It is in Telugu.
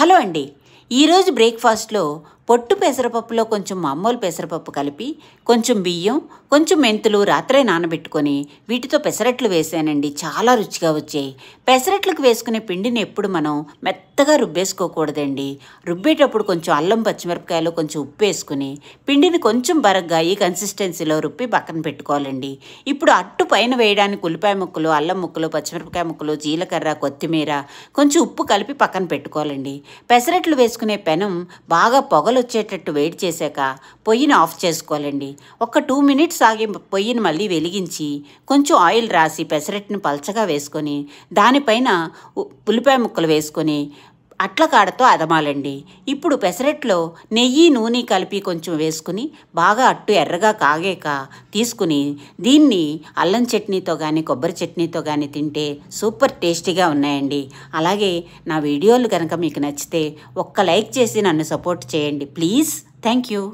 హలో అండి. ఈరోజు బ్రేక్ఫాస్ట్లో పొట్టు పెసరపప్పులో కొంచెం మామూలు పెసరపప్పు కలిపి కొంచెం బియ్యం కొంచెం మెంతులు రాత్రే నానబెట్టుకొని వీటితో పెసరట్లు వేసానండి. చాలా రుచిగా వచ్చాయి. పెసరట్లకు వేసుకునే పిండిని ఎప్పుడు మనం మెత్తగా రుబ్బేసుకోకూడదండి. రుబ్బేటప్పుడు కొంచెం అల్లం పచ్చిమిరపకాయలు కొంచెం ఉప్పు వేసుకుని పిండిని కొంచెం బరగ్గా ఈ కన్సిస్టెన్సీలో రుబ్బి పక్కన పెట్టుకోవాలండి. ఇప్పుడు అట్టు పైన వేయడానికి ఉల్లిపాయ ముక్కలు, అల్లం ముక్కలు, పచ్చిమిరపకాయ ముక్కలు, జీలకర్ర, కొత్తిమీర, కొంచెం ఉప్పు కలిపి పక్కన పెట్టుకోవాలండి. పెసరట్లు వేసుకునే పెనం బాగా పొగలొచ్చేటట్టు వేడి చేశాక పొయ్యిని ఆఫ్ చేసుకోవాలండి. ఒక 2 మినిట్స్ ఆగి పొయ్యిని మళ్ళీ వెలిగించి కొంచెం ఆయిల్ రాసి పెసరట్టుని పల్చగా వేసుకొని దానిపైన ఉల్లిపాయ ముక్కలు వేసుకొని అట్ల కాడతో అదమాలండి. ఇప్పుడు పెసరట్లో నెయ్యి నూనె కలిపి కొంచెం వేసుకుని బాగా అట్టు ఎర్రగా కాగాక తీసుకుని దీన్ని అల్లం చట్నీతో కానీ కొబ్బరి చట్నీతో కానీ తింటే సూపర్ టేస్టీగా ఉన్నాయండి. అలాగే నా వీడియోలు కనుక మీకు నచ్చితే ఒక్క లైక్ చేసి నన్ను సపోర్ట్ చేయండి ప్లీజ్. Thank you.